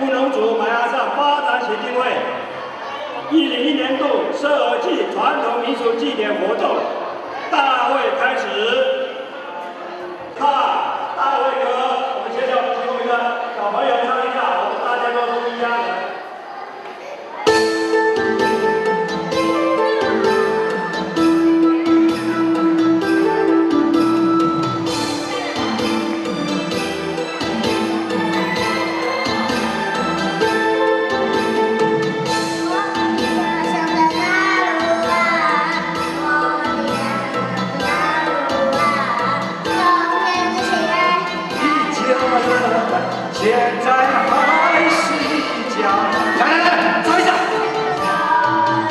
布农族马来萨发展协进会101年度社儿祭传统民俗祭典活动大会开始。大会歌，我们现在请我们的小朋友唱一下，我们大家都是一家人。 现在还是一家。来，唱一下。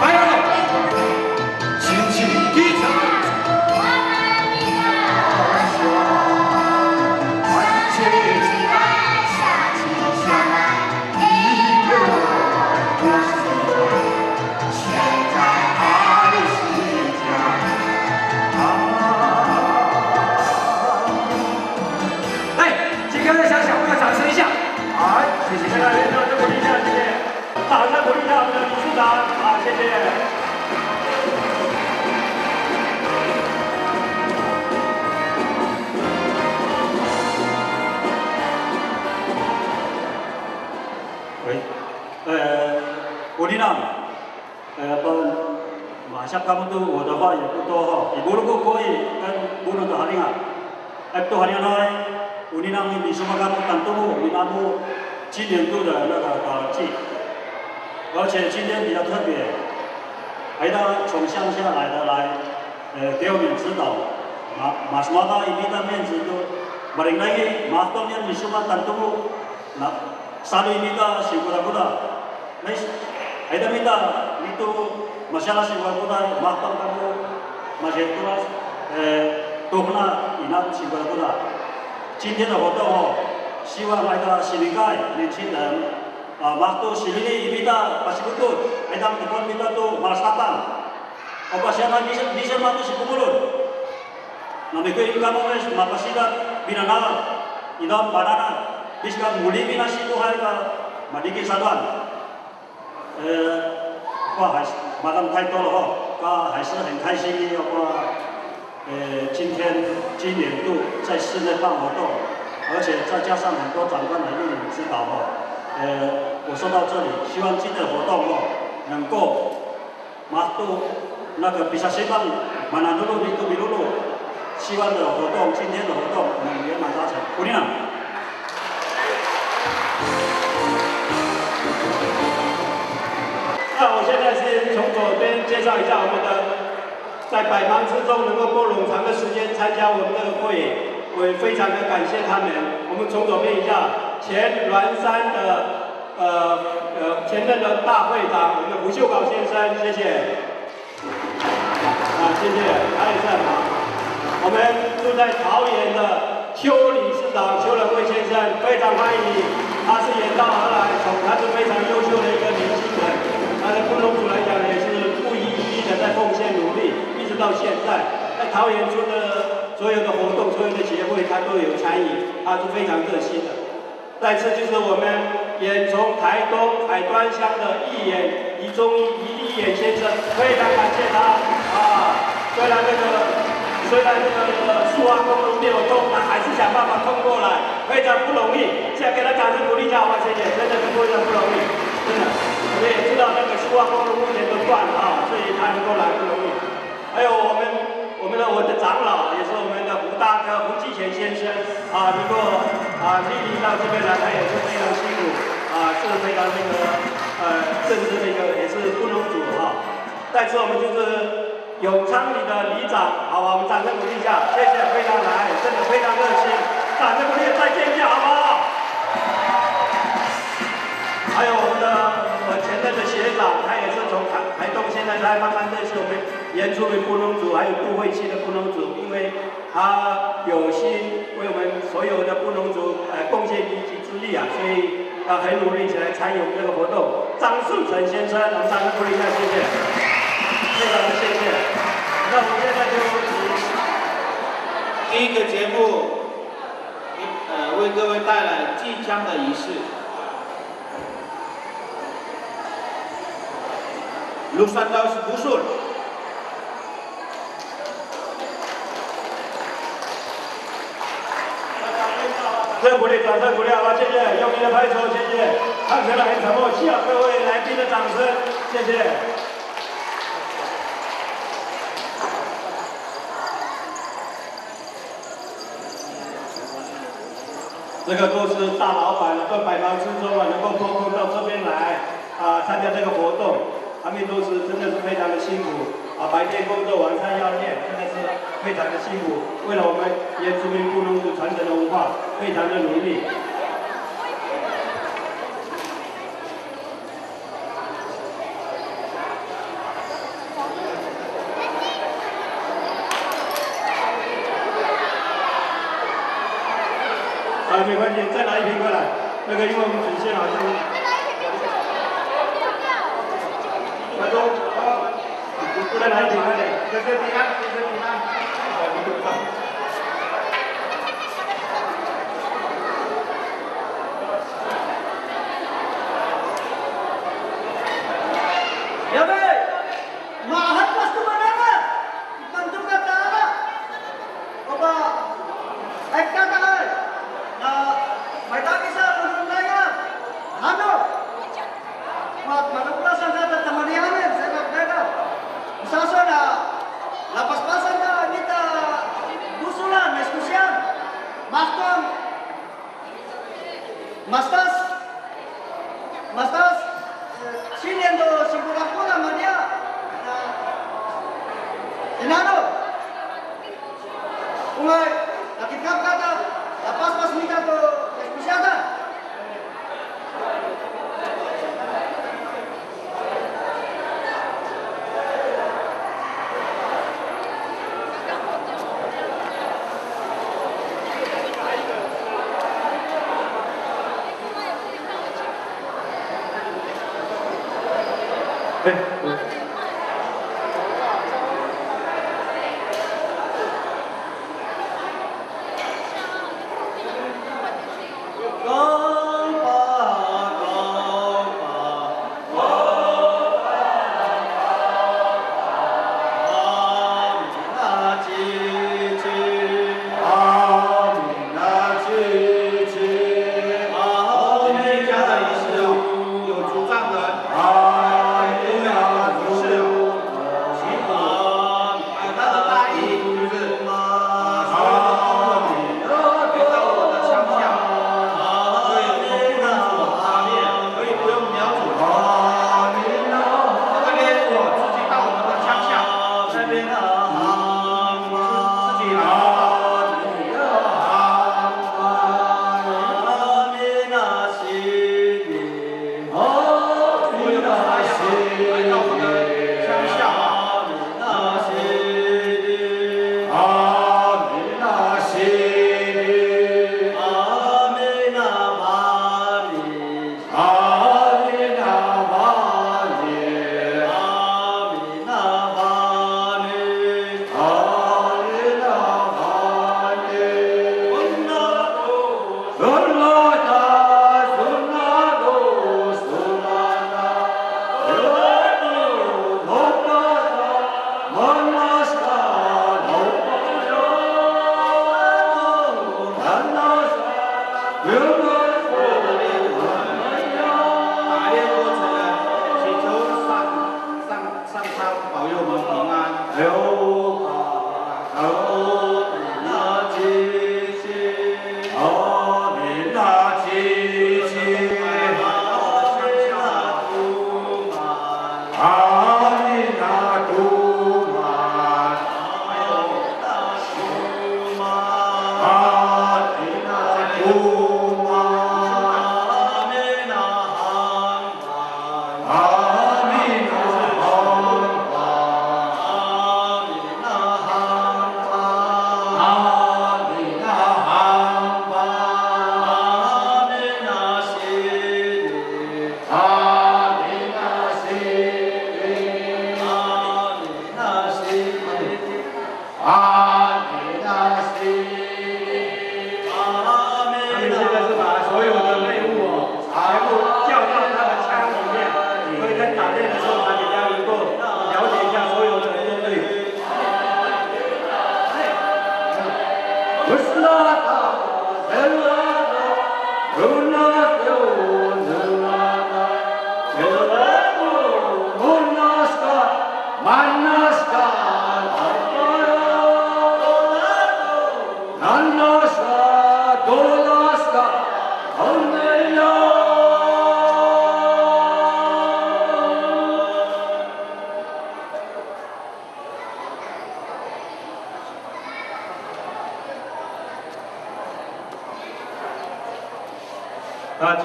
还有，轻轻地唱。团结起来，下起下来，一个我是现在还是一家。来，请各位小小朋友掌声一下。 好，谢谢。现在园长再鼓励一下，谢谢。好，再鼓励一下我们的理事长，好，谢谢。喂，鼓励长，马下他们都我的话也不多哈，你如果可以跟不能的哈林啊，都哈林来。 鼓励让你什么干部感动我们南部今年度的那个祭，而且今天比较特别，还到从乡下来的给我们指导，马什么一米的面子都，马林来个马东年你什么感动我，那3米的辛苦了不的，没，还到米的你都马下拉辛苦不的，马东干部，马些都都那以那辛苦了不的。 今天的活动哦，希望来到新一代年轻人waktu sini kita pasti betul, kita teman kita tuh masakan. Apa siapa bisa masuk si kumulun? Nabi ko yung kamu mes mapasidat binanawan, idam banana, bisa muli binasi tuhan ka madiki saduan. 还是马上太多了哈，还是很开心要今年度在室内办活动，而且再加上很多长官来为你们指导我说到这里，希望今天的活动能够那个比萨西邦马南路米杜米路，希望的活动今天的活动能圆满达成，鼓励了。那我现在是从左边介绍一下我们的。 在百忙之中能够拨冗长的时间参加我们这个会，我也非常的感谢他们。我们从左边一下，前栾山的前任的大会长，我们的胡秀宝先生，谢谢。谢谢，还有在吗？我们住在桃园的邱理事长邱仁贵先生，非常欢迎，他是远道而来，他是非常优秀的一个年轻人，他的布农族来讲也是不遗余力的在奉献努力。 到现在，在桃园村的所有的活动、所有的协会，他都有参与，他是非常热心的。再次就是我们也从台东海端乡的议员李宗义议员先生，非常感谢他虽然这个苏花公路没有通，他还是想办法通过来，非常不容易。现在给他掌声鼓励一下，王先生，真的是非常不容易，真的。我们也知道那个苏花公路目前都断了所以他能够来不容易。 还有我的长老，也是我们的胡大哥胡继贤先生能够莅临到这边来，他也是非常辛苦是非常正式的一个，也是布农族再次我们就是永昌里的里长，好吧，我们掌声鼓励一下，谢谢，非常来，真的非常热心，掌声鼓励，再见一下，好不好？还有我们的前任的学长，他也是从台东，现在才慢慢认识我们原住民布农族，还有都会区的布农族，因为他有心为我们所有的布农族贡献一己之力所以他很努力起来参与我们这个活动。张顺成先生，我们掌声鼓励一下，谢谢，非常的谢谢。那我们现在就第一个节目，为各位带来祭枪的仪式。Lusandaus Busul. 热鼓励，掌声鼓励，好吧，谢谢，用力的拍手，谢谢，看起来很沉默，需要各位来宾的掌声，谢谢。这个都是大老板都百忙之中能够抽空到这边来参加这个活动，他们都是真的是非常的辛苦白天工作，晚上要练，真的是非常的辛苦，为了我们原住民部落传承的文化，非常的努力。 没关系，再拿一瓶过来。那个，因为我们主线好像。快走！再拿一瓶，快点。这是平安，这是平安。Ya be, mahat pas tu mana? Bantu kata apa? Apa? Ekta kahai. Mai tak bisa menunainya. Hano. Mana pula sana teman-teman saya nak beda. Sasa na lapas-pasan na kita usulan diskusian. Maston. Mastas. Siniendo singkura-kura mania. Enano. Umay, nakikap kata. Lapas-pas minta to diskusiata.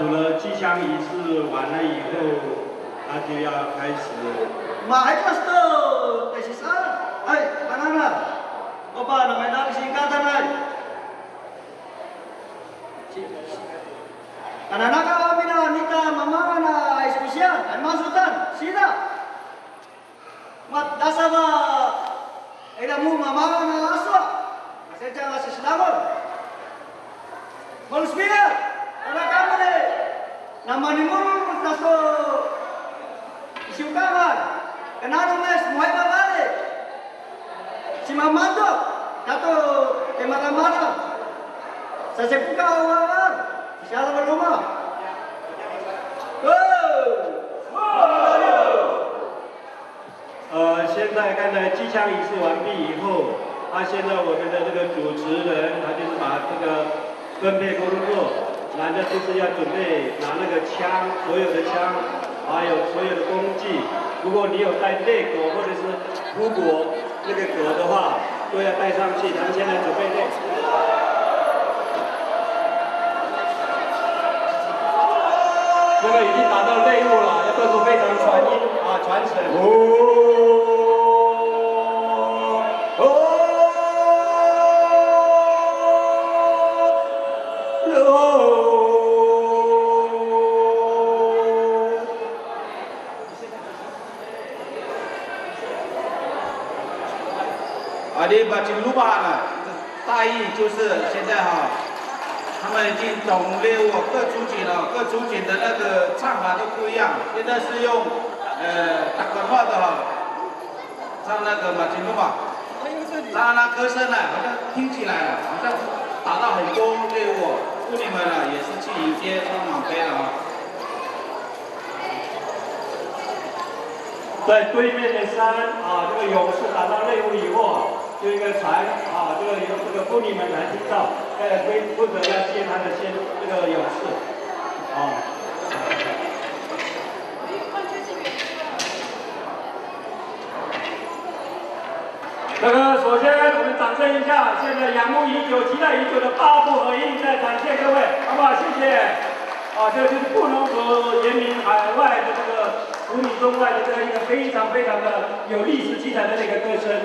除了祭枪仪式完了以后，他就要开始。Mahal to, Tesisan. Ay, manana. Opa, namanya kesingkatan ay. Anak-anak kami na nita mama na spesial, ay masutan, sida. Mat dasaba, ilamu mama na aswa. Kasi jangan seselawon. Kalau spesial, anak kamu deh. Nama nimurun taso isiukaman. Kenapa mes muai babale? Si mamando, kato kemana-mana. Saya buka awal, siapa berumah? Oh, 现在刚才祭枪仪式完毕以后，现在我们的这个主持人，他就是把这个分配工作，男的就是要准备拿那个枪，所有的枪，还有所有的工具。如果你有带肋狗或者是如果那个狗的话，都要带上去。他们现在准备肋。这个已经达到内务了，要都是非常传音传承。你把进入吧了，大意就是现在他们已经总列我各族群了，各族群的那个唱法都不一样。现在是用打官话的唱那个马金路吧，那歌声呢，好像听起来好像达到很多列我，妇女们也是去迎接充满杯了在对面的山这个勇士打到内务以后就一个船这个由这个妇女们来听到，负责要接他的这个勇士这个首先我们掌声一下，现在仰慕已久、期待已久的八部合一在展现各位，好不好？谢谢。这个就是布农族延民海外的这个古米中外的这个一个非常非常的有历史气彩的那个歌声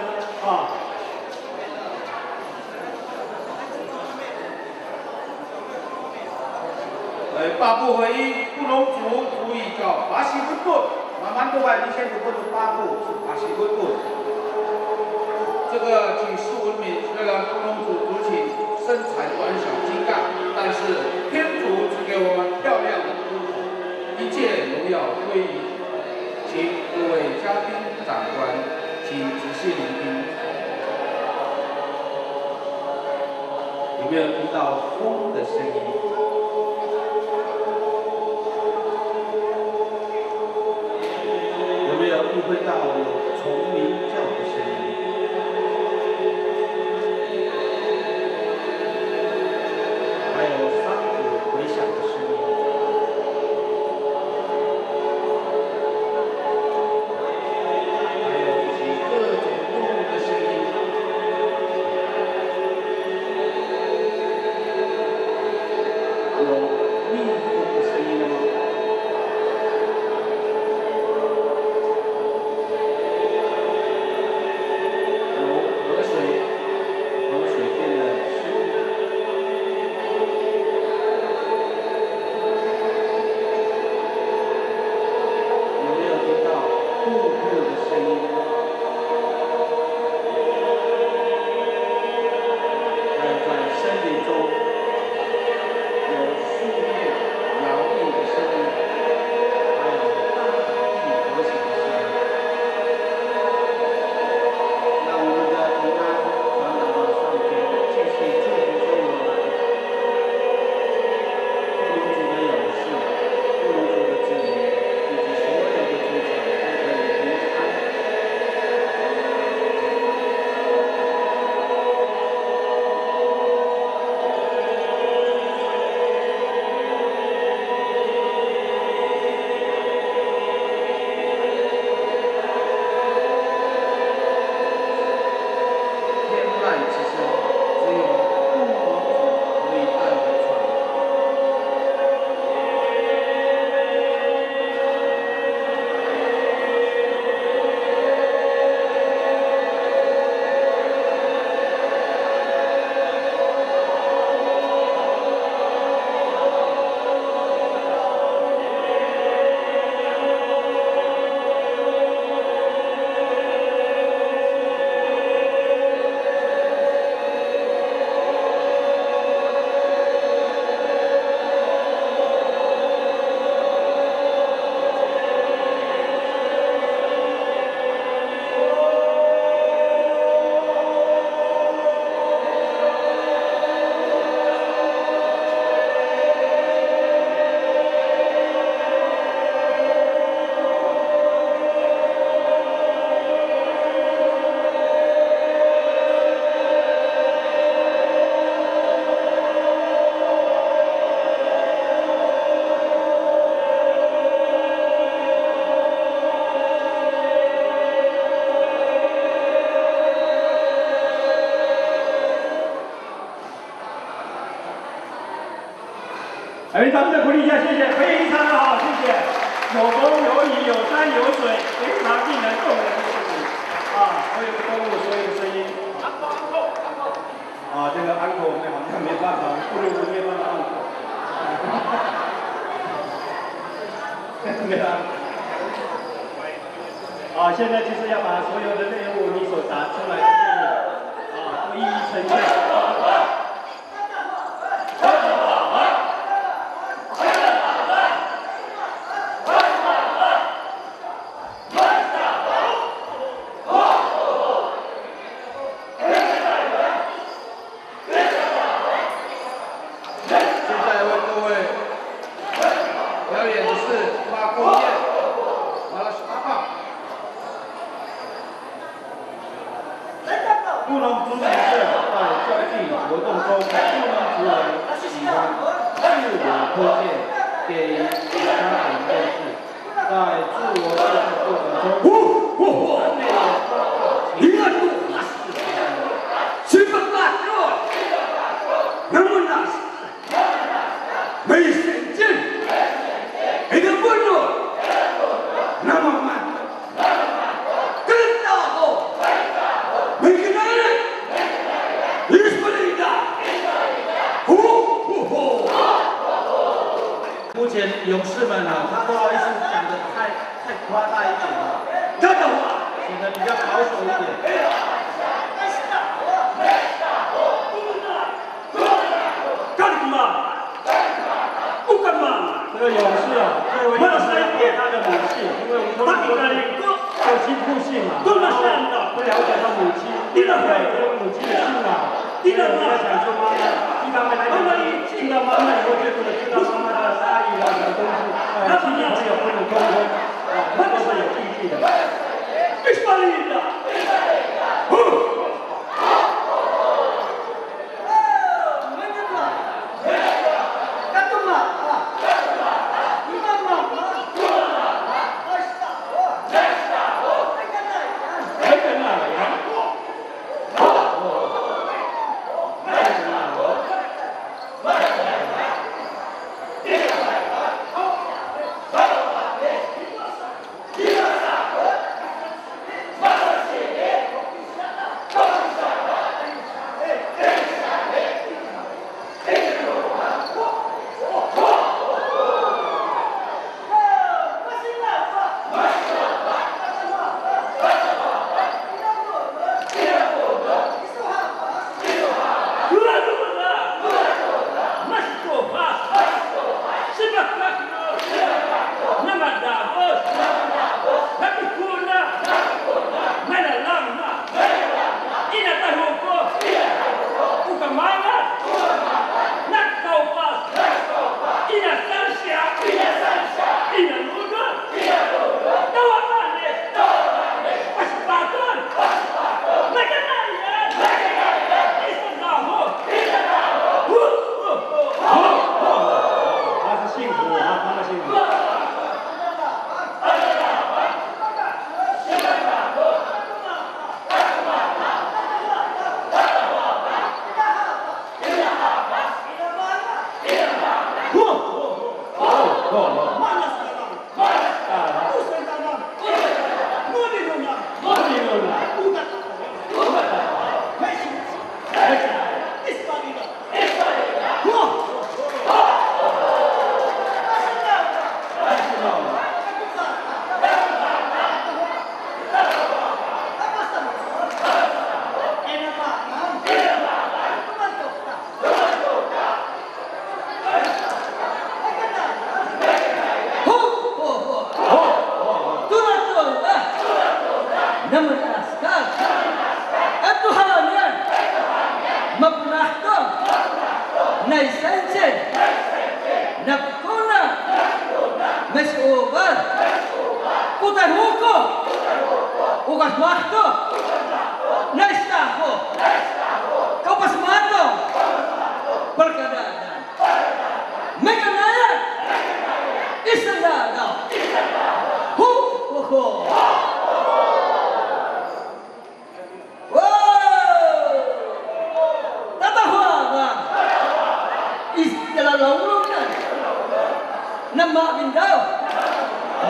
八部合一，布农族族语叫巴西温布，慢慢都以前不是八部，是巴西温布。这个举世闻名，虽然布农族族群身材短小精干，但是天主赐给我们漂亮的肤色，一切荣耀归于请各位嘉宾长官，请仔细聆听。有没有听到风的声音？有没有意会到有虫鸣叫的声音？还有山谷回响的声音。还有以及各种动物的声音。有蜜蜂的声音了吗？给掌声鼓励一下，谢谢，非常的好，谢谢。有风有雨有山有水，非常令人动人的事情啊！所有的动物，所有的声音。啊，这个安可我们好像没办法，不如没办法安可。没有。啊，现在就是要把所有的内容你所答出来的内容啊，都一一呈现。布农族人在交际活动中，布农族人喜欢自我推荐给其他人认识，在自我介绍过程中，完美的夸大情绪。目前勇士们啊，他不好意思讲的太夸大一点了，这样的话显得比较保守一点。干嘛？不干嘛？这个勇士啊，作为一个他的母亲，因为我们有亲父姓嘛，不了解他母亲，这个母亲的姓啊，你在想说妈妈，一方面来讲，知道妈妈以后就知道妈妈的差异啊，什么东西，亲戚朋友不能沟通，啊，这都是有依据的。为什么你的？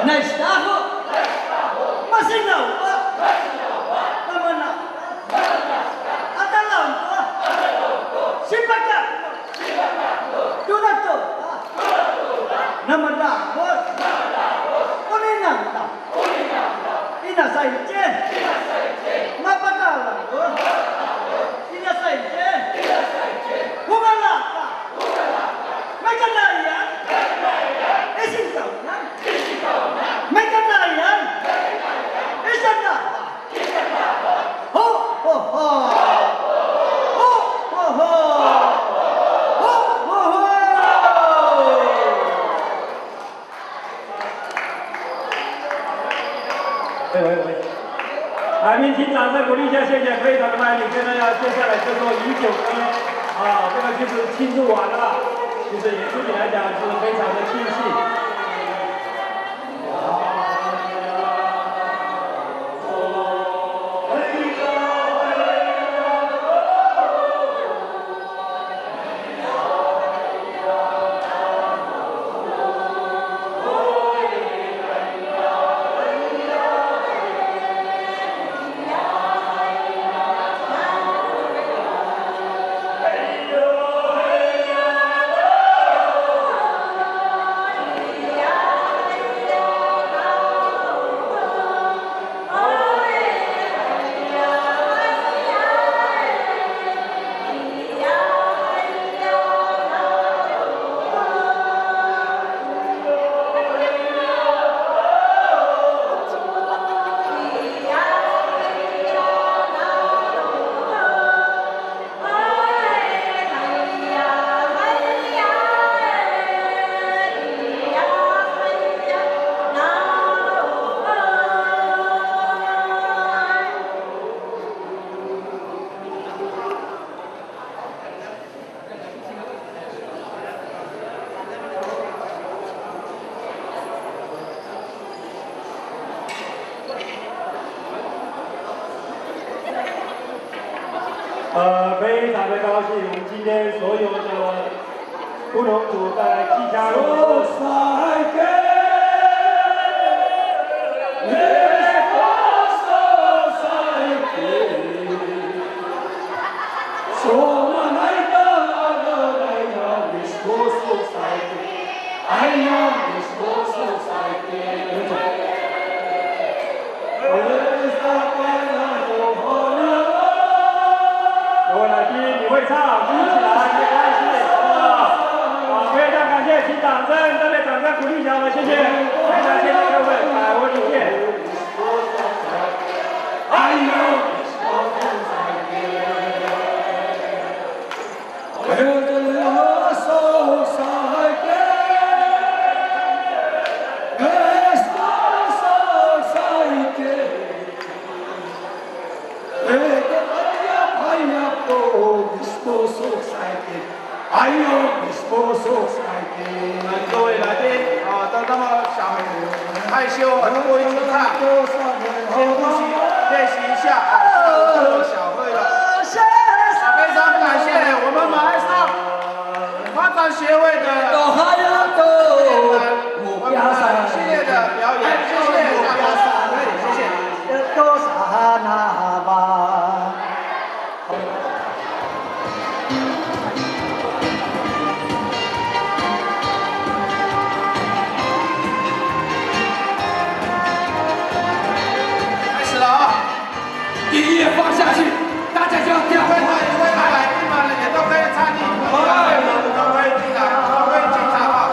那是大河，马是老啊，那么那，阿达老多，新巴卡，多那多啊，那么大我，我你能打，你那赛钱，马巴卡老多，你那赛钱，我们拉卡，没个那样。Isin kau nan, mereka layan, isin dah. Ho ho ho, ho ho ho, ho ho ho. 喂，来宾请掌声鼓励一下，谢谢，非常的卖力。现在要接下来就做饮酒歌啊，这个就是庆祝完了，其实演出里来讲是非常的庆幸。非常的高兴，我们今天所有的布农族的吉祥物。会唱，举起来，没关系啊！非常感谢，请掌声，热烈掌声鼓励一下我们，谢谢，非常谢谢各位，我理解。各位来宾啊，都那么很害羞，很不会去唱，先呼吸练习一下啊，这个小会了。非常感谢我们马来上发展协会的我们一系列的表演，谢谢大家，谢谢。多萨那巴。音乐放下去，大家就要跳。会来宾们也都可以参与，都可以进来，都可以进场啊。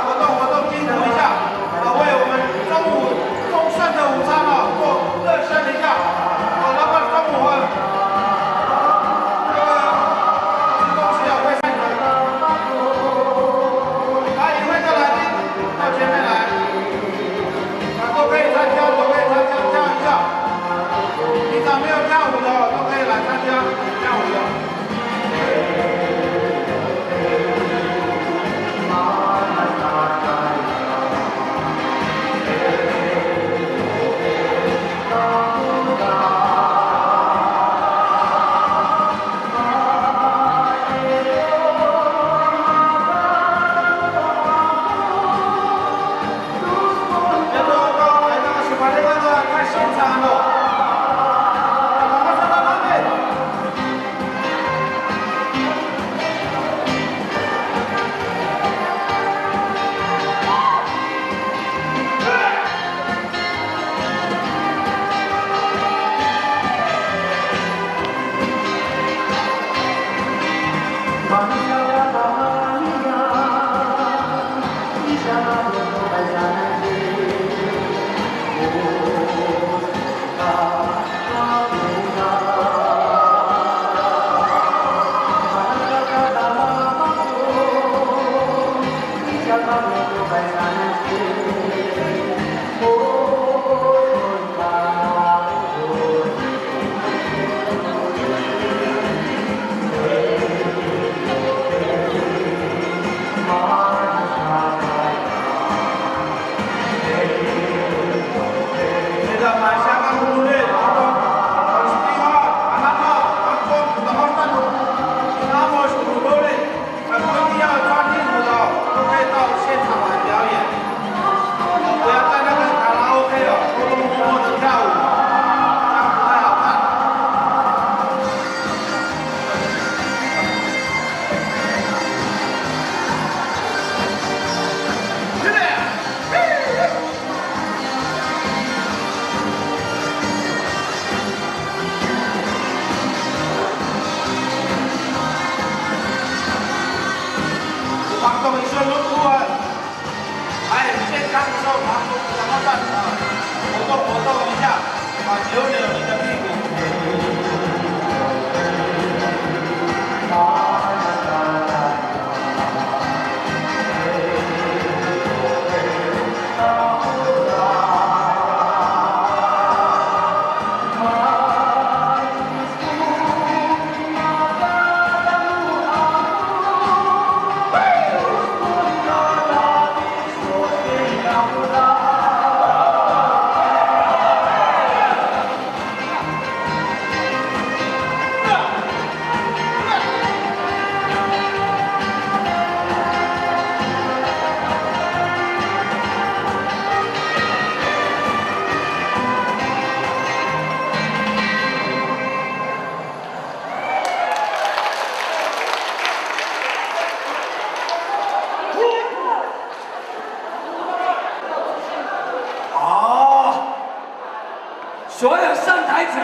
来者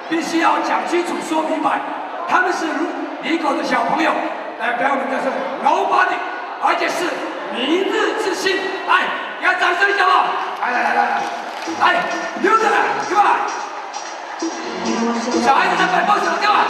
必须要讲清楚、说明白，他们是林口的小朋友，来表明的是 nobody， 而且是明日之星。来，给他掌声一下吧！来，溜着来，对吧？小孩子的摆 pose 对吧？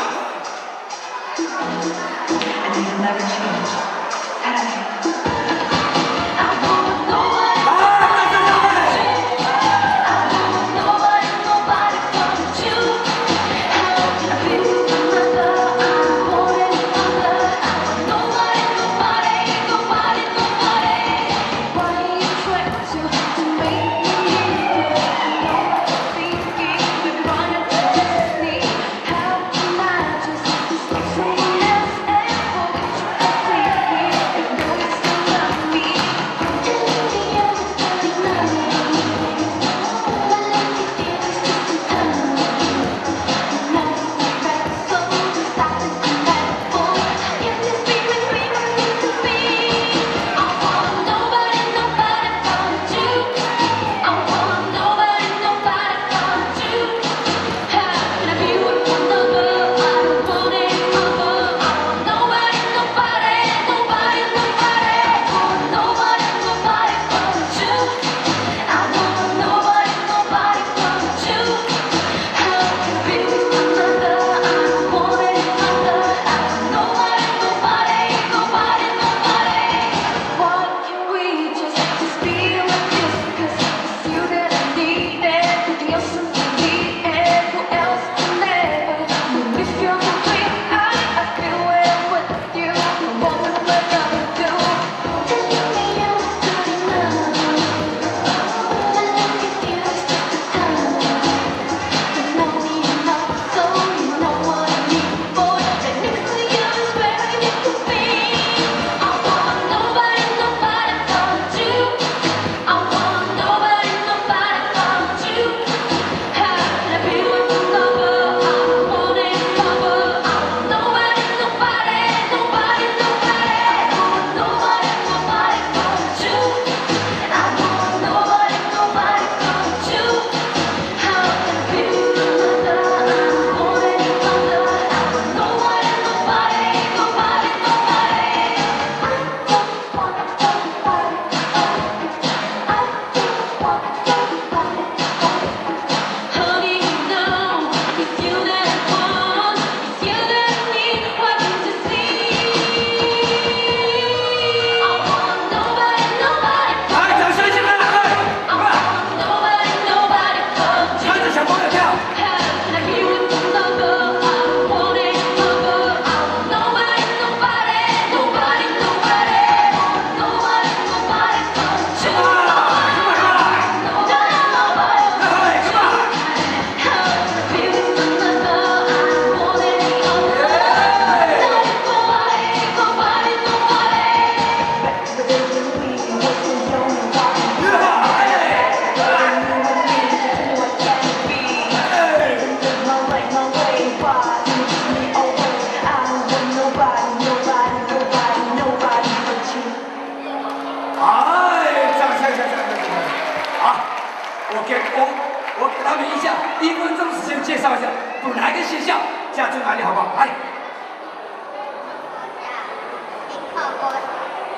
我给他们一下1分钟时间介绍一下，读哪个学校，家住哪里，好不好？来，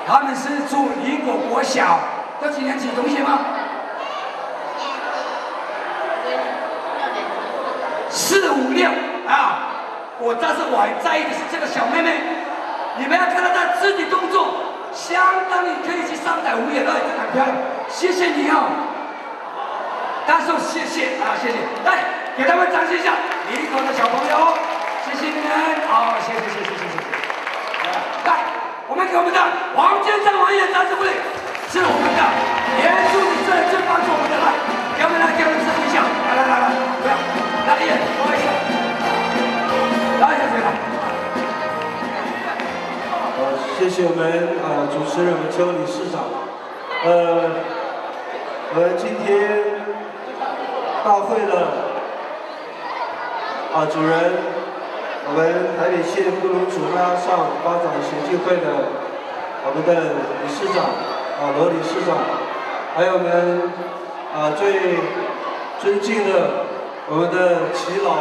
他们是住林口国小，都几年级同学吗？4、5、6啊！但是我很在意的是这个小妹妹，你们要看到她肢体动作，相当于可以去上台舞演了，真的很漂亮。谢谢你哦。 大家说谢谢啊，谢谢！来，给他们掌声一下，林口的小朋友，谢谢你们，好，谢谢。来，我们给我们的王建章王爷掌声鼓励，是我们的严助理最帮助我们的，来，给我们掌声一下，来，不要，来爷，不好意思，来，谢谢。谢谢我们主持人邱理事长，我们今天。 大会的主人，我们台北县布农族拉上发展协进会的我们的理事长罗理事长，还有我们最尊敬的我们的耆老，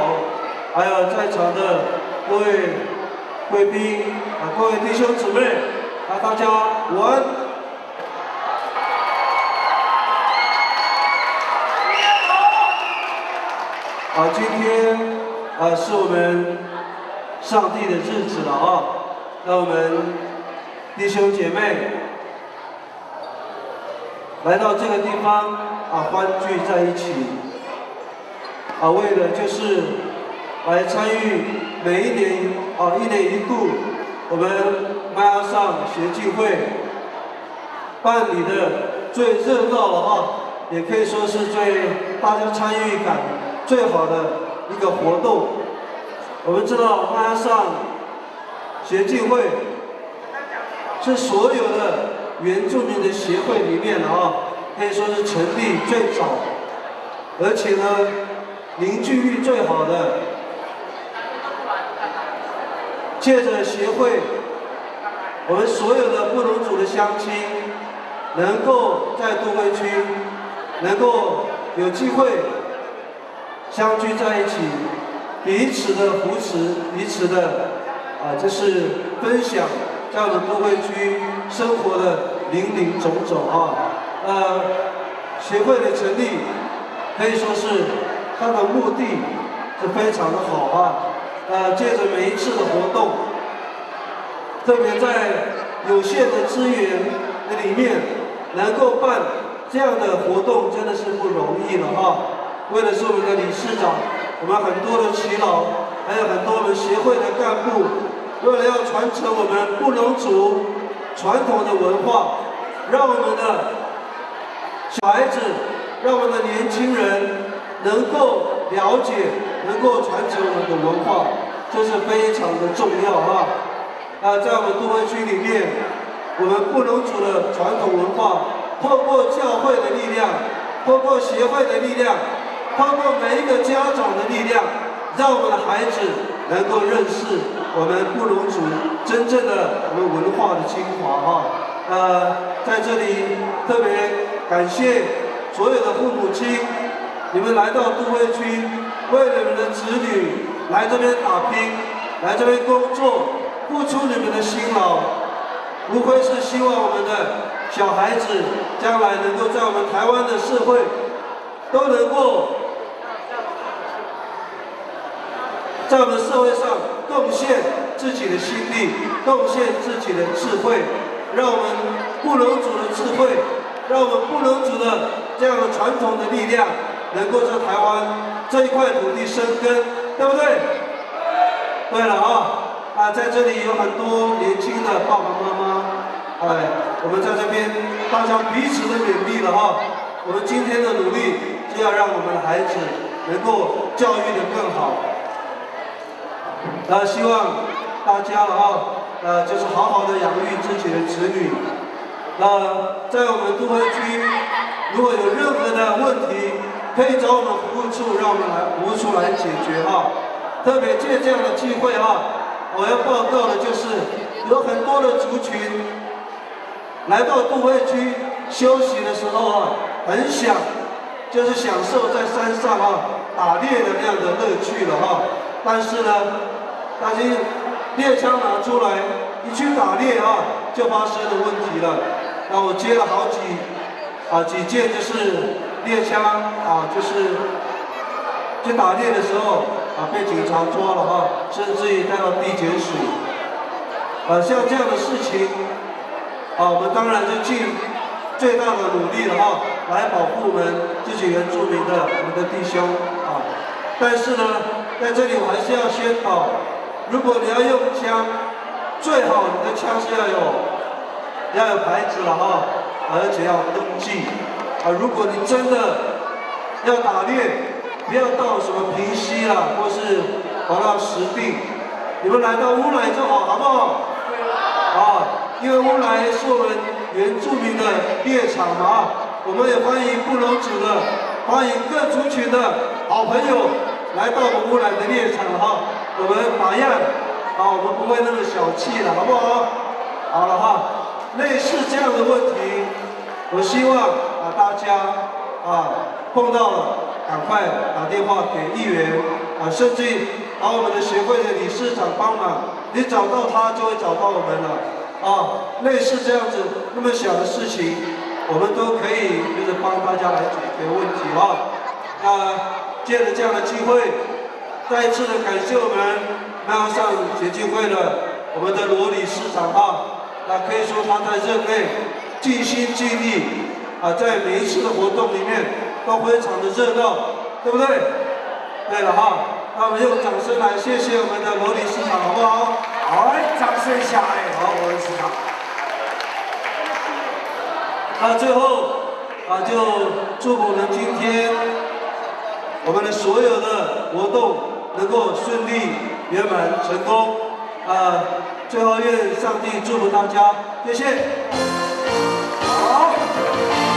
还有在场的各位贵宾各位弟兄姊妹大家午安。今天是我们上帝的日子了让我们弟兄姐妹来到这个地方欢聚在一起为的就是来参与每一年一年一度我们麦阿上协进会办理的最热闹了也可以说是大家参与感最好的一个活动。我们知道麦阿上协进会是所有的原住民的协会里面可以说是成立最早，而且呢凝聚力最好的。借着协会，我们所有的布农族的乡亲能够在都会区能够有机会相聚在一起，彼此的扶持，彼此的就是分享在我们都会区生活的林林总总协会的成立可以说是它的目的是非常的好借着每一次的活动，特别在有限的资源里面能够办这样的活动真的是不容易了为的是我们的理事长，我们很多的耆老，还有很多我们协会的干部，为了要传承我们布农族传统的文化，让我们的小孩子，让我们的年轻人能够了解，能够传承我们的文化，这是非常的重要在我们都会区里面，我们布农族的传统文化，透过教会的力量，透过协会的力量，透过每一个家长的力量，让我们的孩子能够认识我们布农族真正的我们文化的精华在这里特别感谢所有的父母亲，你们来到都会区，为了你们的子女来这边打拼，来这边工作，付出你们的辛劳，无非是希望我们的小孩子将来能够在我们台湾的社会都能够在我们社会上贡献自己的心力，贡献自己的智慧，让我们布农族的智慧，让我们布农族的这样的传统的力量能够在台湾这一块土地生根，对不对？对了在这里有很多年轻的爸爸妈妈，我们在这边大家彼此的勉励了我们今天的努力就要让我们的孩子能够教育得更好。希望大家就是好好的养育自己的子女。在我们都会区，如果有任何的问题，可以找我们服务处，让我们来服务处来解决特别借这样的机会我要报告的就是，有很多的族群来到都会区休息的时候很享受在山上打猎的那样的乐趣了但是呢，大家猎枪拿出来，一去打猎就发生了问题了。我接了好几件就是猎枪就是去打猎的时候被警察抓了甚至于带到地检署。像这样的事情我们当然就尽最大的努力了来保护我们自己原住民的我们的弟兄但是呢，在这里我还是要宣导，如果你要用枪，最好你的枪是要有牌子了而且要登记如果你真的要打猎，不要到什么平溪或是跑到石碇，你们来到乌来就好，好不好？因为乌来是我们原住民的猎场我们也欢迎布农族的，欢迎各族群的好朋友来到我们乌来的猎场我们打样我们不会那么小气了，好不好？好了类似这样的问题，我希望大家碰到了赶快打电话给议员甚至把我们的协会的理事长帮忙，你找到他就会找到我们了类似这样子那么小的事情，我们都可以就是帮大家来解决问题借着这样的机会，再一次的感谢我们迈上协进会的我们的罗理事长可以说他在任内尽心尽力在每一次的活动里面都非常的热闹，对不对？对了那我们用掌声来谢谢我们的罗理事长，好不好？好，掌声下来，好，罗理事长。最后就祝福我们今天我们的所有的活动能够顺利圆满成功最后愿上帝祝福大家，谢谢。好，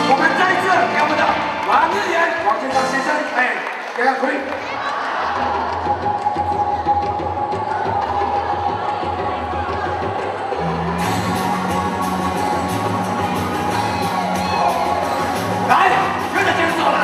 我们再一次给我们的王议员王建章先生，给他鼓励。来，跟着节奏来。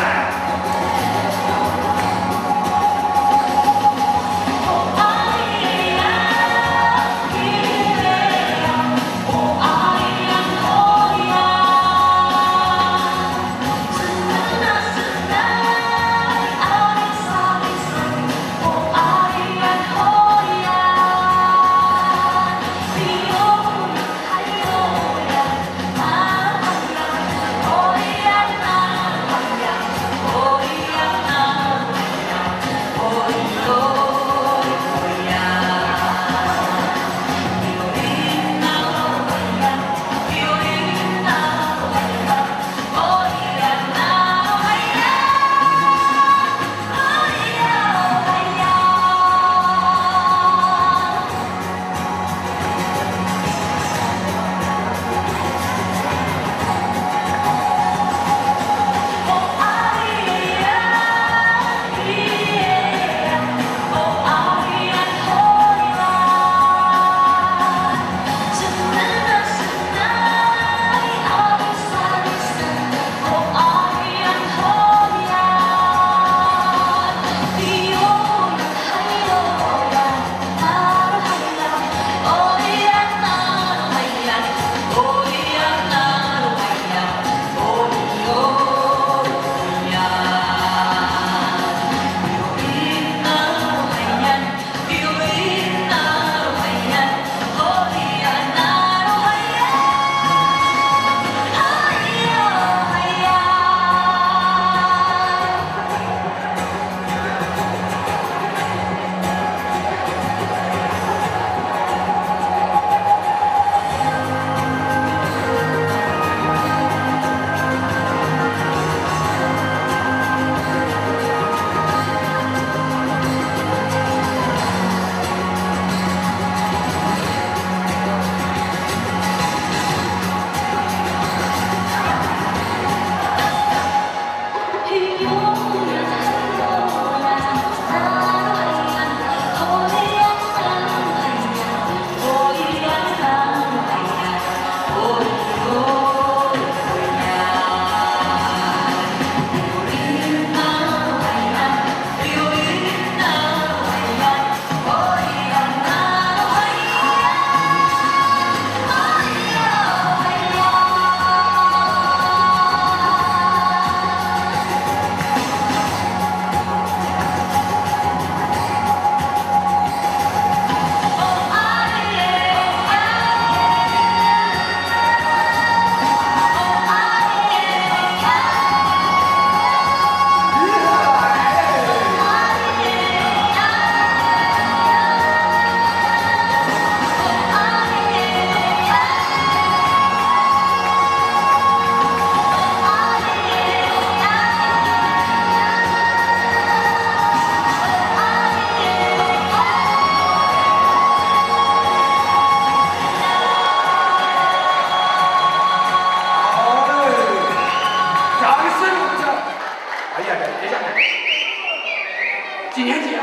几年级啊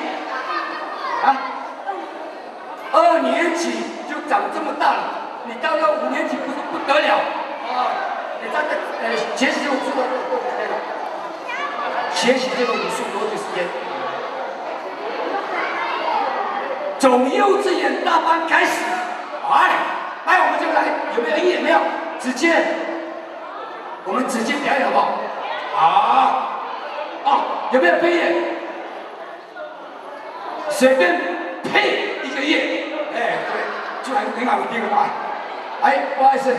？2年级就长这么大了，你到了5年级不是不得了你站在前15次都可以了。学习这个武术多久时间？从幼稚园大班开始，来，我们就来，有没有音乐？没有，直接，我们直接表演好不好？好，哦，有没有配乐？随便配一个乐，哎，对，就来很好的第一个答案。哎，不好意思，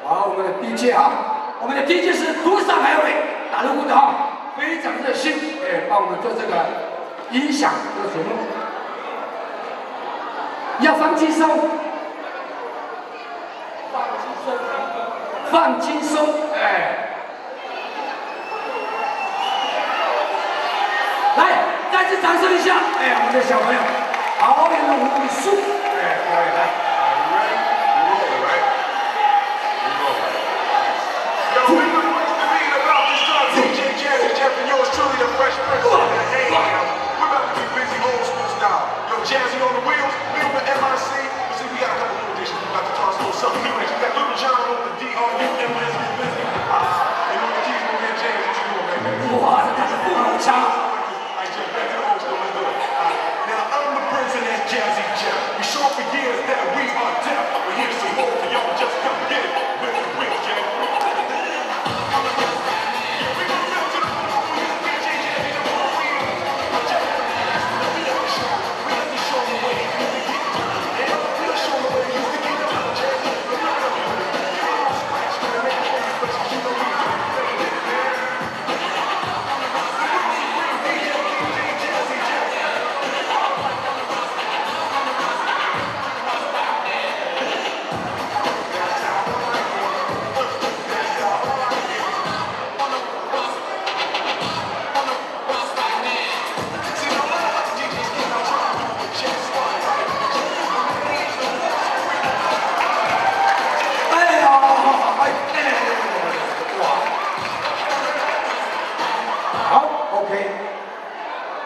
好，我们的 DJ 啊，我们的 DJ 是独上海尾，打入舞的啊，非常热心，哎，帮我们做这个音响这个节目。要放轻松，放轻松，哎，来，再次掌声一下，哎，我们的小朋友，好演的武术，哎，表演来。Jazzy on the wheels, we with MIC. But see, we got a couple new additions. We about to toss a little something new. We got Little John on the DRU and Liz Busy. You know the keys, my man James. What you doing, man? 哇，这他是不好枪。 I just back to the old school. Let's do it. Now I'm the person that's Jazzy Jeff. We show for years that we are deaf. But here's some more for y'all. Just come get it. With the wheels, Jack.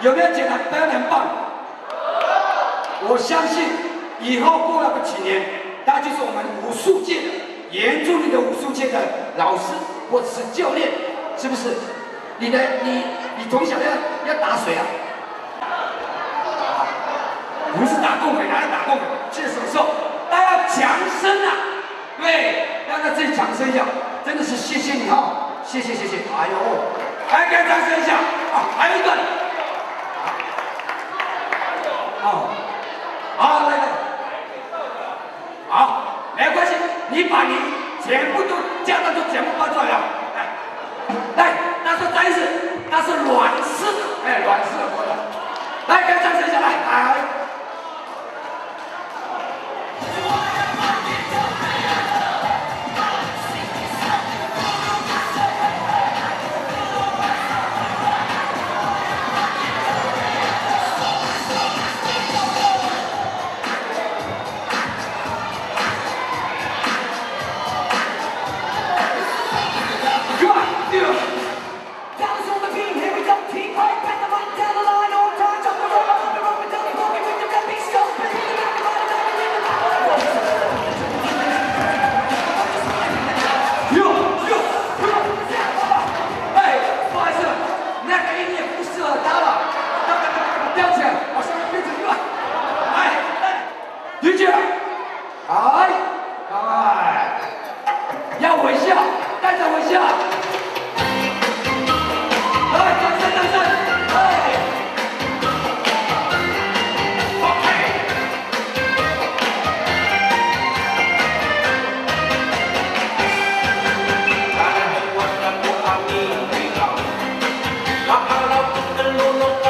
有没有觉得非常棒？我相信以后过了个几年，他就是我们武术界的原住民的武术界的老师或者是教练，是不是？你从小要打谁啊？不是打共匪，哪里打共匪？是什么时候？大家要掌声啊！对，让他自己掌声一下，真的是谢谢你哈，谢谢。哎呦，来给他掌声一下啊！还有一段。 哦，好，来，好，没关系，你把你全部都家当都全部搬出来了，来，他说再一次，他是软式的，哎，软式的过来，来，给掌声下来，来。 Mahal ang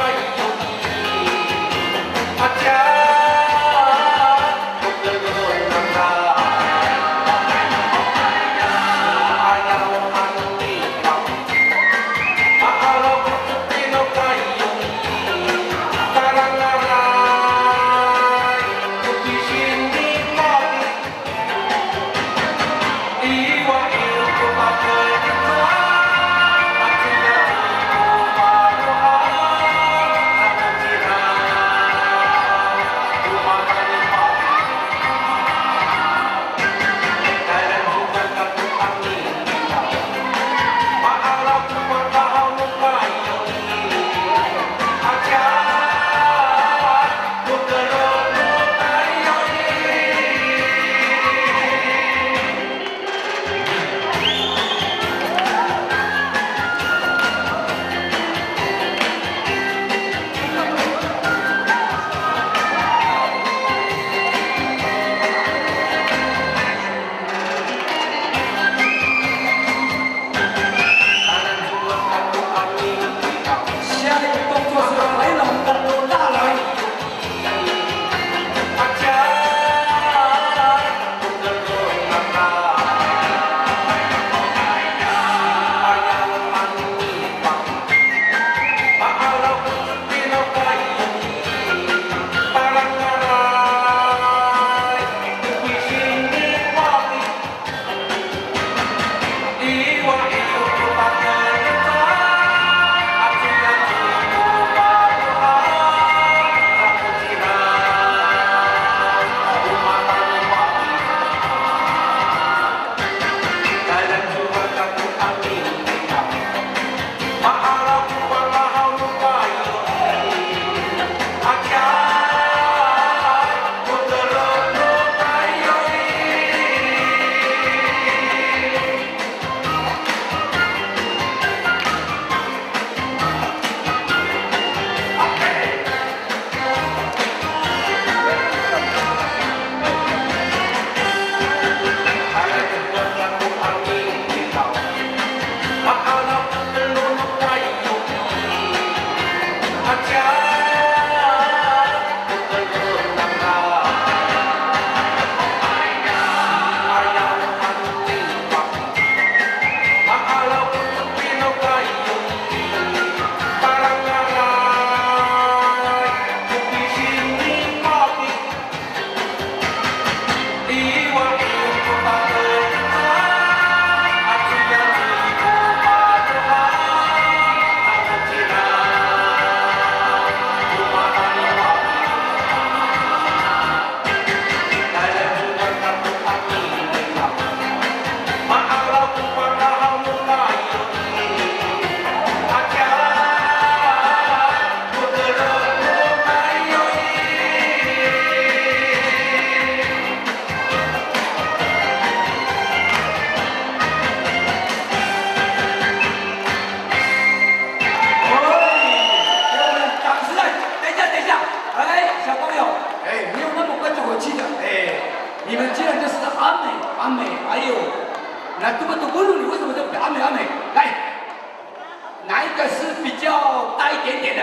一个是比较大一点点的？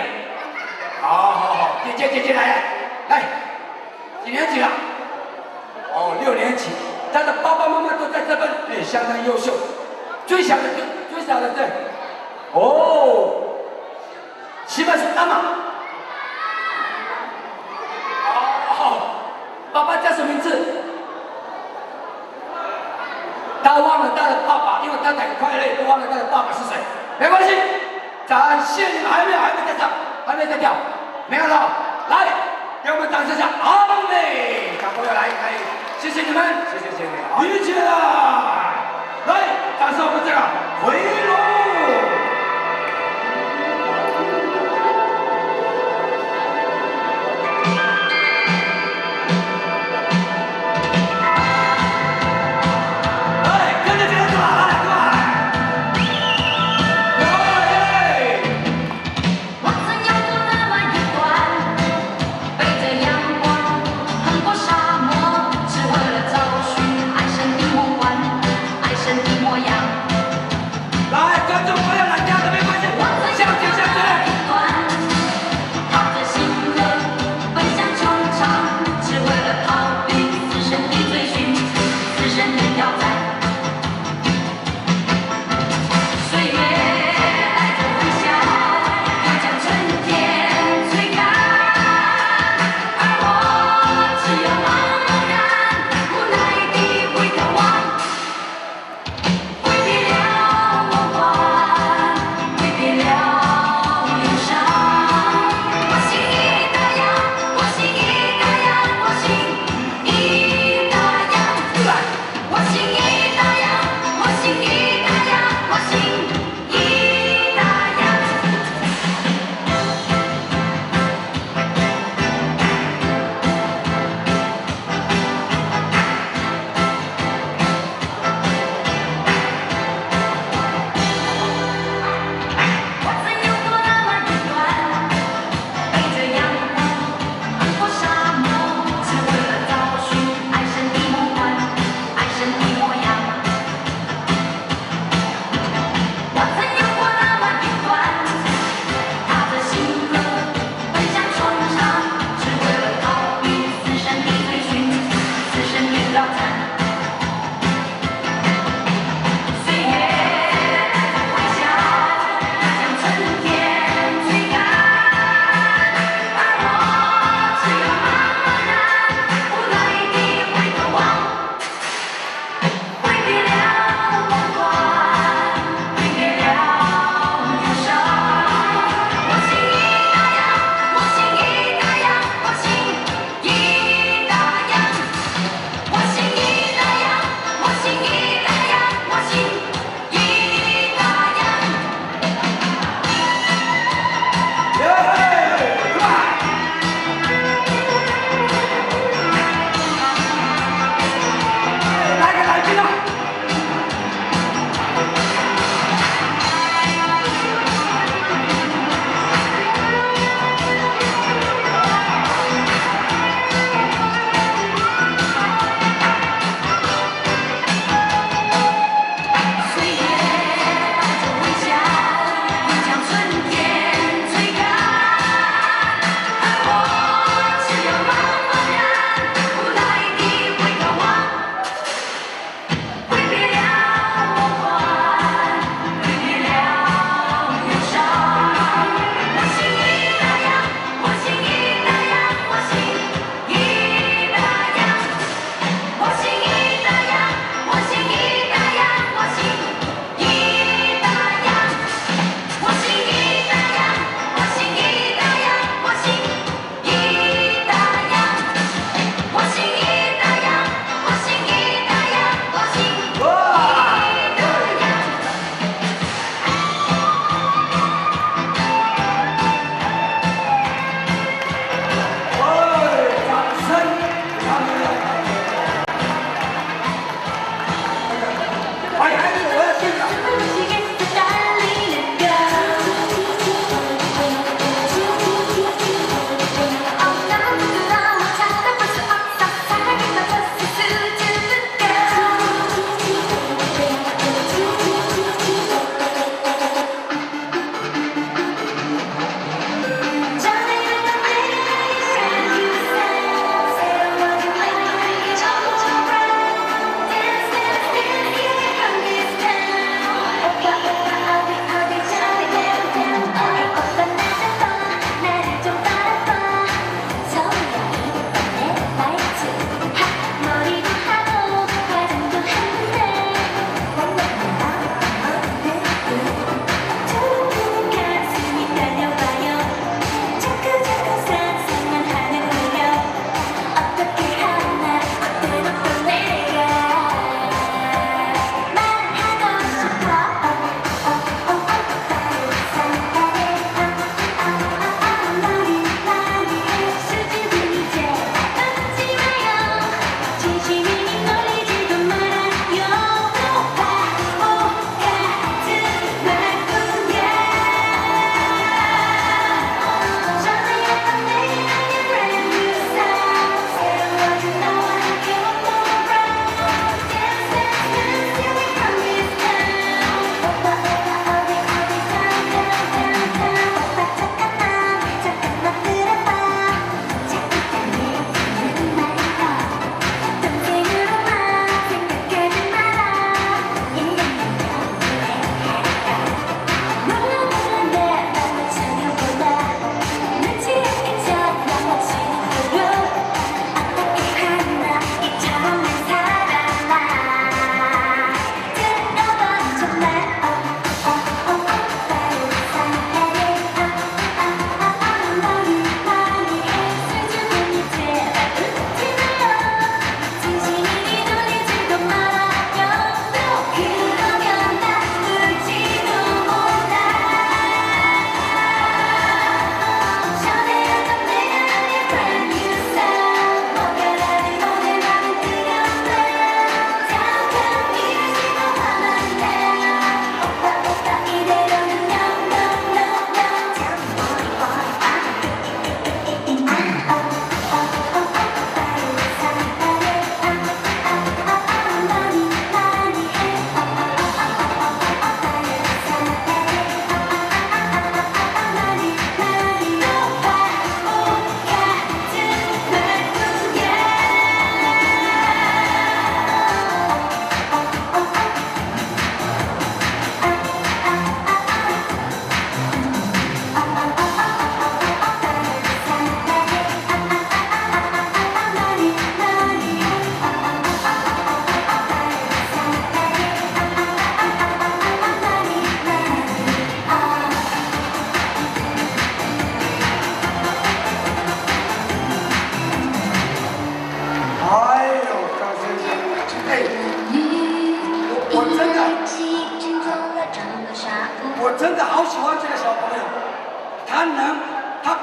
好，姐姐来，几年级了？哦，6年级。他的爸爸妈妈都在这边，哎，相当优秀。最小的对。哦，西门是大吗？爸爸叫什么名字？他忘了他的爸爸，因为他太快乐，都忘了他的爸爸是谁。没关系，展现你们还没在唱，还没在跳，没有了。来，给我们掌声一下，好嘞！小朋友来，谢谢你们，谢谢，一起来，掌声我们这个回笼。来，观众朋友来。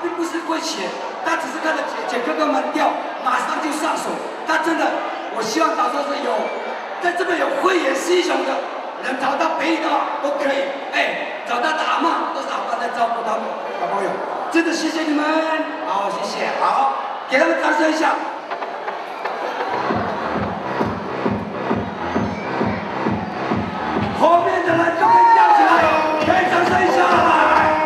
并不是会写，他只是看到剪哥哥们掉，马上就上手。他真的，我希望到时候是有，在这边有慧眼识雄的，能找到北影的话都可以。哎，找到的阿嬷都是阿爸在照顾他们小朋友，真的谢谢你们，好，谢谢，好，给他们掌声一下。后面的人都可以跳起来，可以掌声一下来。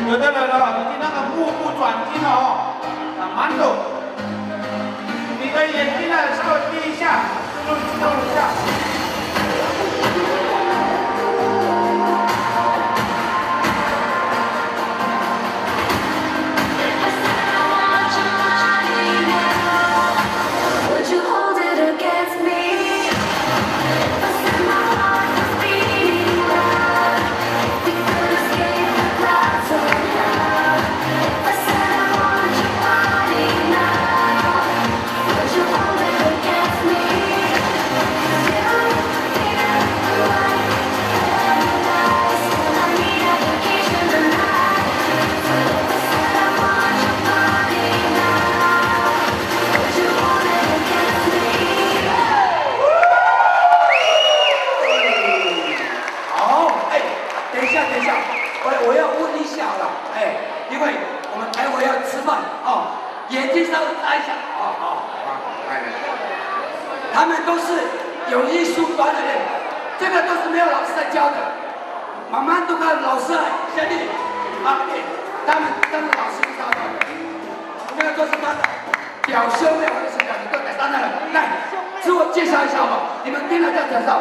有的人哦，已经那个目不转睛了哦，馒头，你的眼睛呢稍微闭一下，注意一下。我要问一下了，哎，因为我们待会要吃饭哦，眼睛稍微眨一下，他们都是有艺术班的人，这个都是没有老师在教的，慢慢都看老师来兄弟，对，他们老师教的，这个都是他的表兄妹或者是表弟都在上来了，来，自我介绍一下吧，你们听了再介绍，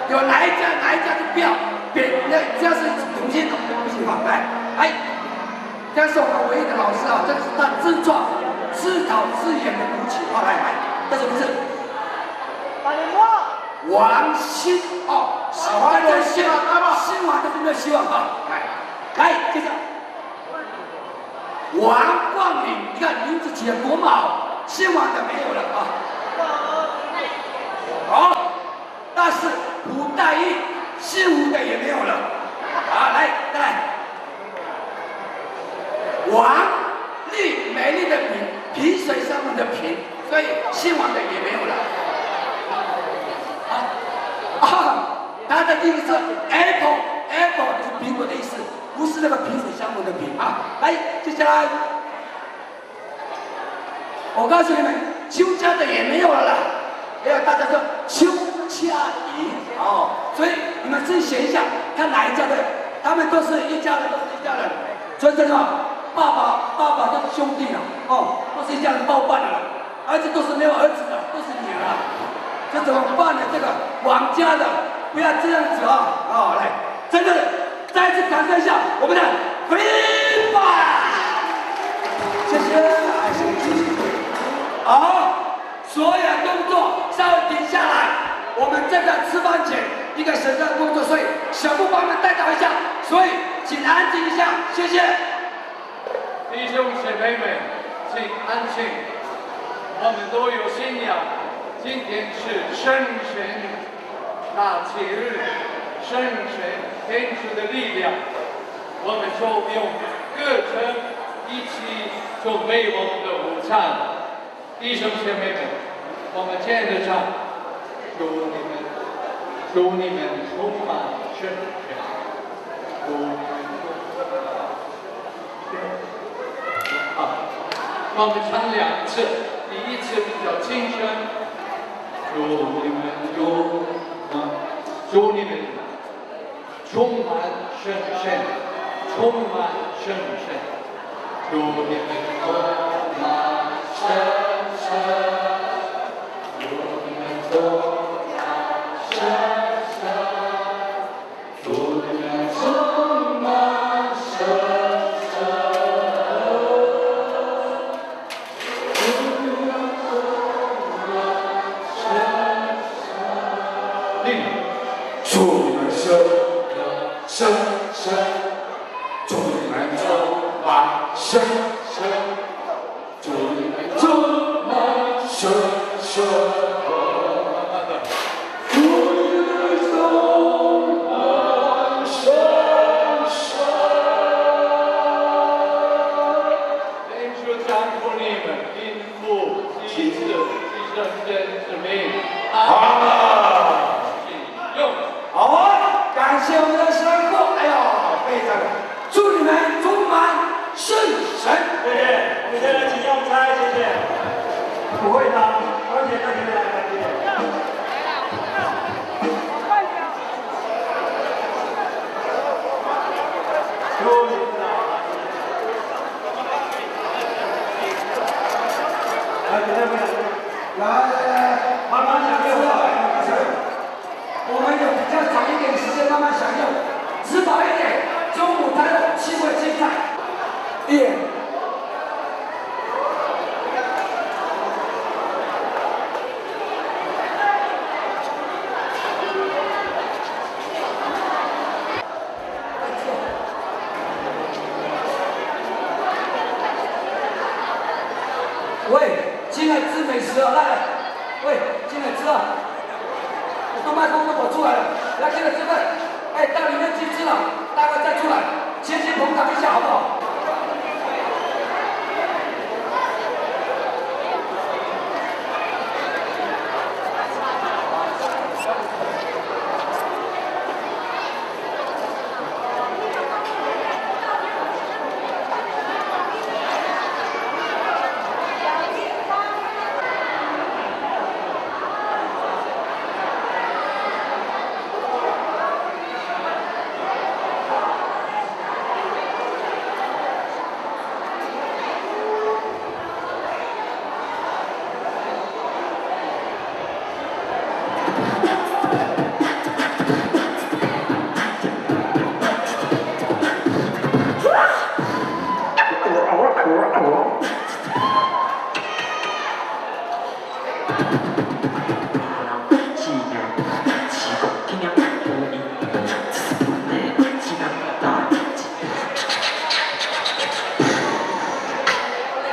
有哪一家就不要。那这样是同性的，不行吧？来，这是我们唯一的老师啊，这个是他自创、自导自演的舞曲啊，来，这是不是？王鑫哦，大家新王这边没有希望啊，来，介绍。王冠霖，你看名字起得多好，姓王的没有了啊。好，但是胡代义姓吴的也没有了。好，来再来，王丽美丽的萍水上面的萍，所以姓王的也没有了。它的意思是 apple 就是苹果的意思，不是那个萍水相逢的萍啊。来，接下来，我告诉你们，邱家的也没有了啦，还有大家说邱家怡哦，所以你们自己选一下，看哪一家的，他们都是一家人，都是一家人，所以这个爸爸都是兄弟了哦，都是一家人包办的了，而且都是没有儿子的，都是女儿，这怎么办呢？这个王家的。不要这样子啊！哦，来，真的再次感谢一下我们的 Free Fire， 谢谢，谢谢。好，所有动作稍微停下来，我们这个吃饭前一个神圣工作，所以小布帮我们带导一下，所以请安静一下，谢谢。弟兄姐妹们，请安静，我们都有信仰，今天是圣神。那节日，圣神天主的力量，我们就用各城一起准备我们的午餐。弟兄姐妹们，我们接着唱，祝你们充满圣神，祝你们我们唱2次，第一次比较轻声，祝你们祝你们充满圣神，充满圣神，祝你们充满圣神，祝你们充满圣神，祝你们充满圣神，祝你们充满圣神。祝你们生，祝你们充满生，祝你们充满生，祝你们充满生。天主赐福你们，因父及子及圣神之名。阿门。好啊，感谢我们的神父，哎呦，非常，祝你们充满圣神。谢谢，我们现在请用餐，谢谢。不会的，而且那边来感谢。祝你们来，今天不来，慢慢享用吧。我们有比较长一点时间慢慢享用，吃饱一点，中午才有机会精彩。喂，进来吃美食啊！来，喂，进来吃啊！都麦克风都跑出来了，来进来吃饭。哎，到里面去吃了，待会再出来，先捧场一下好不好？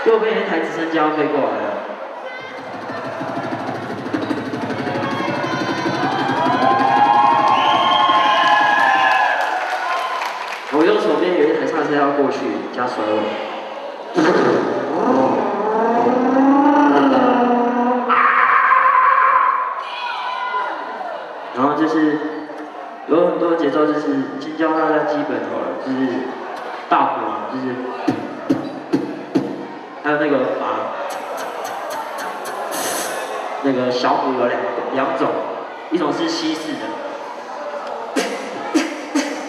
右边有一台直升机要飞过来了。我右手边有一台叉车要过去，加甩尾。然后就是有很多节奏，就是先教大家基本好了，就是大鼓嘛，就是还有那个那个小鼓有两种，一种是西式的，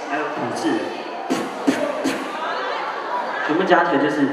还有普制的，全部加起来就是。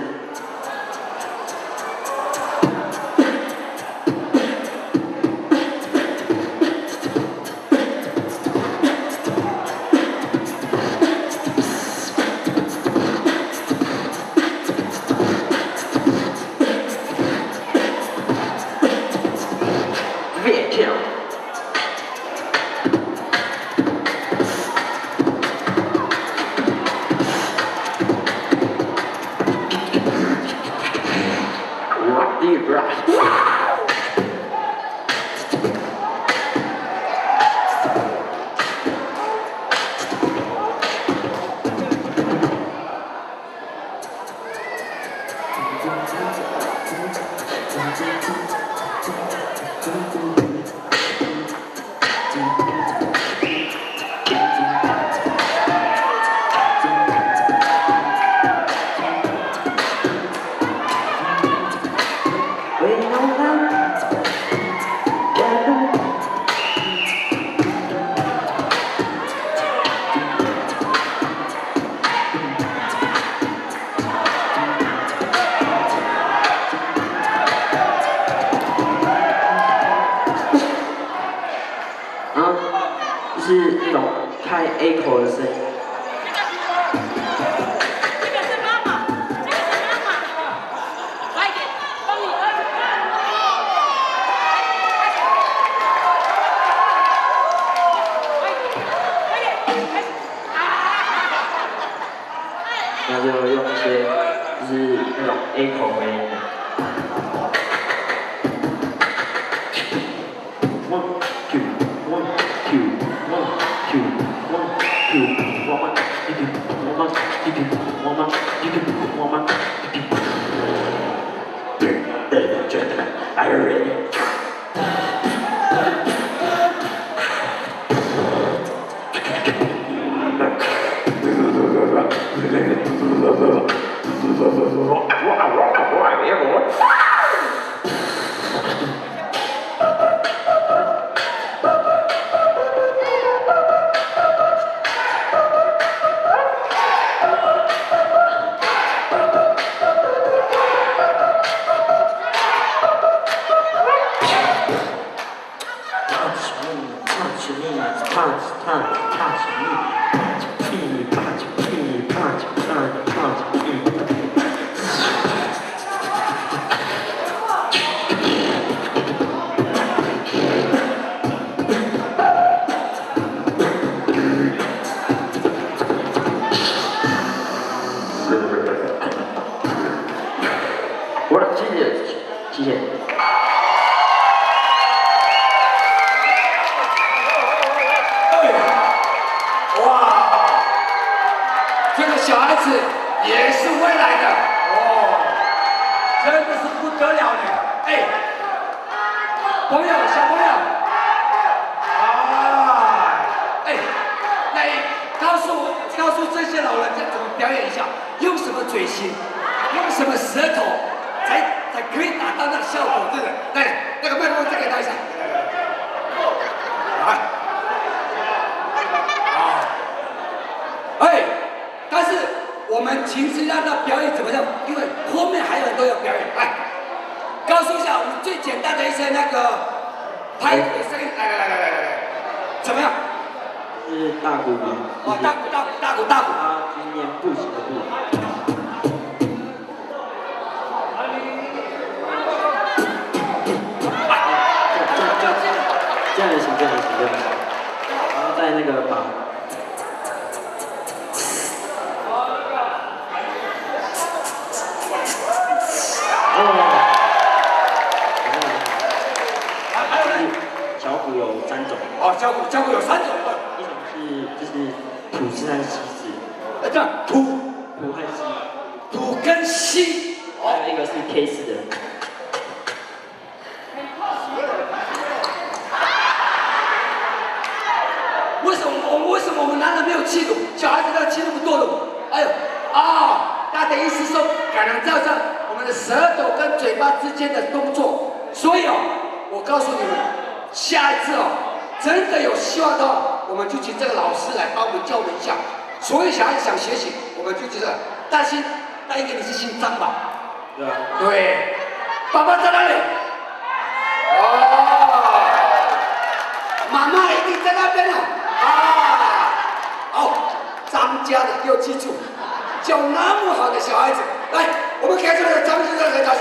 就是那种开 A 口的声音。这个是妈妈，这个是妈妈，快点，帮你儿子看。快点，开始。那就用一些就是那种 A 口回音的。Are you ready?谢谢。哇，这个小孩子也是未来的哦，真的是不得了呢。哎，朋友，小朋友，哎，来告诉这些老人家怎么表演一下，用什么嘴型，用什么舌头，才可以达到那个效果，对不对？来，那个麦克风再给他一下。来。哎，但是我们其实让他表演怎么样？因为后面还有很多要表演。来，告诉一下我们最简单的一些那个拍鼓的声音。来，怎么样？是大鼓吗？哦，大鼓。它就是念步行的步。这样也行。然后再那个把。还有小鼓有3种。哦，小鼓有3种。一种是就是土式和西式。这样土和西。土跟西。还有一个是 K 式的。为什么我们男人没有气度，小孩子要气那么多的？哎呦啊！他的意思说，感染造成我们的舌头跟嘴巴之间的动作。所以哦，我告诉你们，下一次哦，真的有希望的话，我们就请这个老师来帮我们教我们一下。所有小孩子想学习，我们就觉得担心。那应该你是姓张吧？对啊。对。爸爸在哪里？哦。妈妈一定在那边了。好，张家的给我记住，教那么好的小孩子，来，我们开始了张先生来讲。